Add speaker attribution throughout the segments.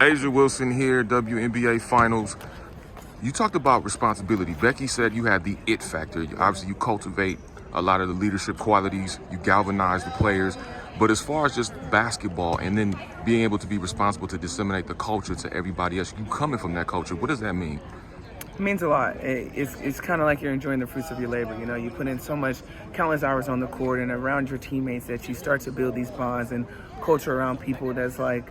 Speaker 1: Asia Wilson here, WNBA Finals. You talked about responsibility. Becky said you had the it factor. Obviously, you cultivate a lot of the leadership qualities. You galvanize the players. But as far as just basketball and then being able to be responsible to disseminate the culture to everybody else, you coming from that culture, what does that mean?
Speaker 2: It means a lot. It's kind of like you're enjoying the fruits of your labor. You know, you put in so much, countless hours on the court and around your teammates that you start to build these bonds and culture around people that's like,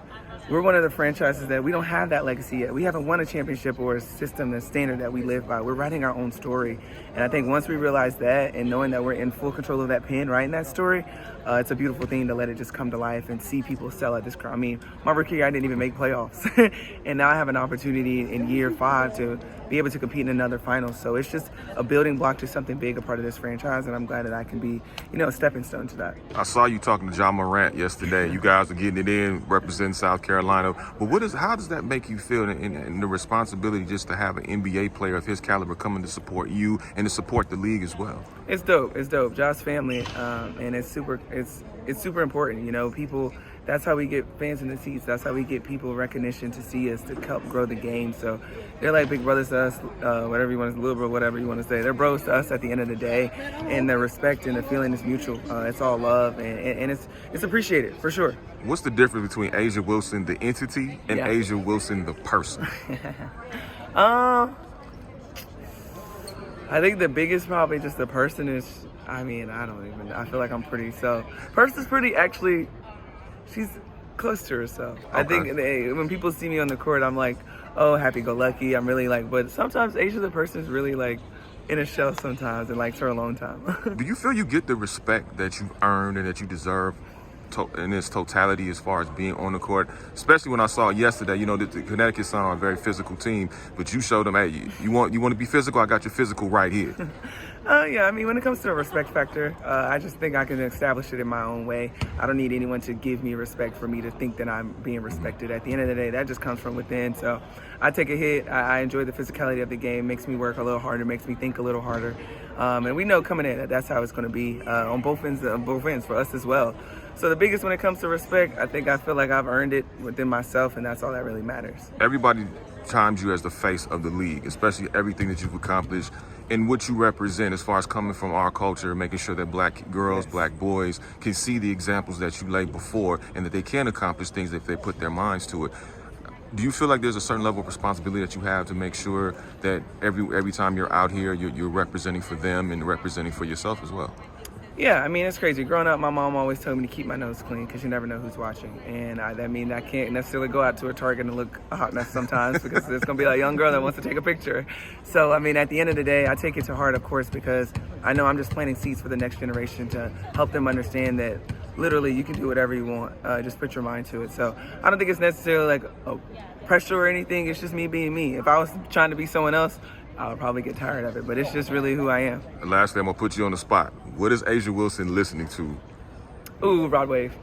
Speaker 2: we're one of the franchises that we don't have that legacy yet. We haven't won a championship or a system, a standard that we live by. We're writing our own story. And I think once we realize that and knowing that we're in full control of that pen writing that story, it's a beautiful thing to let it just come to life and see people sell at this crowd. I mean, my rookie year, I didn't even make playoffs. And now I have an opportunity in year 5 to be able to compete in another final. So it's just a building block to something big, a part of this franchise. And I'm glad that I can be, a stepping stone to that.
Speaker 1: I saw you talking to Morant yesterday. You guys are getting it in, representing South Carolina. But how does that make you feel in the responsibility just to have an NBA player of his caliber coming to support you and to support the league as well?
Speaker 2: It's dope. It's dope. Josh's family, and it's super important. People. That's how we get fans in the seats. That's how we get people recognition to see us, to help grow the game. So they're like big brothers to us, whatever you want to, little bro, whatever you want to say. They're bros to us at the end of the day, and the respect and the feeling is mutual. It's all love, and it's appreciated for sure.
Speaker 1: What's the difference between Asia Wilson, the entity, and Asia Wilson, the person?
Speaker 2: I think the biggest probably just the person is, I feel like I'm pretty Person's pretty actually, she's close to herself. Okay. I think when people see me on the court, I'm like, oh, happy-go-lucky. I'm really but sometimes Asia the person is really in a shell sometimes and likes her alone time.
Speaker 1: Do you feel you get the respect that you earned and that you deserve in its totality as far as being on the court? Especially when I saw yesterday, the Connecticut Sun are a very physical team, but you showed them, hey, you want to be physical? I got your physical right here.
Speaker 2: Yeah, when it comes to the respect factor, I just think I can establish it in my own way. I don't need anyone to give me respect for me to think that I'm being respected. At the end of the day, that just comes from within. So I take a hit. I enjoy the physicality of the game. Makes me work a little harder, makes me think a little harder. And we know coming in that's how it's going to be on both ends for us as well. So the biggest when it comes to respect, I feel like I've earned it within myself, and that's all that really matters.
Speaker 1: Everybody times you as the face of the league, especially everything that you've accomplished and what you represent as far as coming from our culture, making sure that black girls, black boys can see the examples that you laid before and that they can accomplish things if they put their minds to it. Do you feel like there's a certain level of responsibility that you have to make sure that every time you're out here, you're representing for them and representing for yourself as well?
Speaker 2: Yeah, it's crazy. Growing up, my mom always told me to keep my nose clean because you never know who's watching. And I can't necessarily go out to a Target and look a hot mess sometimes because there's going to be a young girl that wants to take a picture. So, at the end of the day, I take it to heart, of course, because I know I'm just planting seeds for the next generation to help them understand that literally you can do whatever you want. Just put your mind to it. So I don't think it's necessarily pressure or anything. It's just me being me. If I was trying to be someone else, I would probably get tired of it, but it's just really who I am.
Speaker 1: And lastly, I'm going to put you on the spot. What is Asia Wilson listening to?
Speaker 2: Ooh, Rod Wave.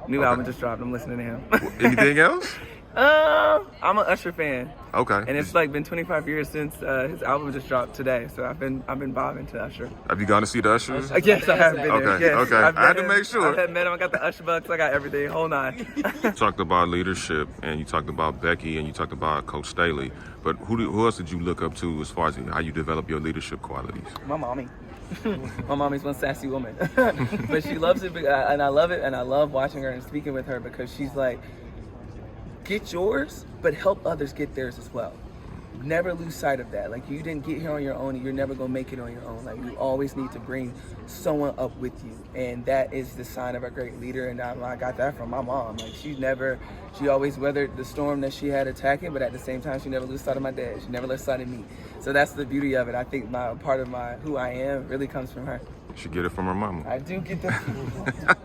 Speaker 2: New album just dropped. I'm listening to him.
Speaker 1: Anything else?
Speaker 2: I'm an Usher fan.
Speaker 1: Okay.
Speaker 2: And it's been 25 years since his album just dropped today, so I've been bobbing to Usher.
Speaker 1: Have you gone to see the Usher?
Speaker 2: Yes, I have been there.
Speaker 1: Okay,
Speaker 2: yes.
Speaker 1: okay. I had to make sure.
Speaker 2: I've met him. I got the Usher bucks. I got everything. Whole nine.
Speaker 1: You talked about leadership, and you talked about Becky, and you talked about Coach Staley. But who else did you look up to as far as how you develop your leadership qualities?
Speaker 2: My mommy. My mommy's one sassy woman. But she loves it, and I love it, and I love watching her and speaking with her because she's like, get yours, but help others get theirs as well. Never lose sight of that. You didn't get here on your own, and you're never gonna make it on your own. You always need to bring someone up with you, and that is the sign of a great leader. And I got that from my mom. She always weathered the storm that she had attacking, but at the same time, she never lose sight of my dad. She never lost sight of me. So that's the beauty of it. I think part of who I am really comes from her.
Speaker 1: She get it from her mama.
Speaker 2: I do get that.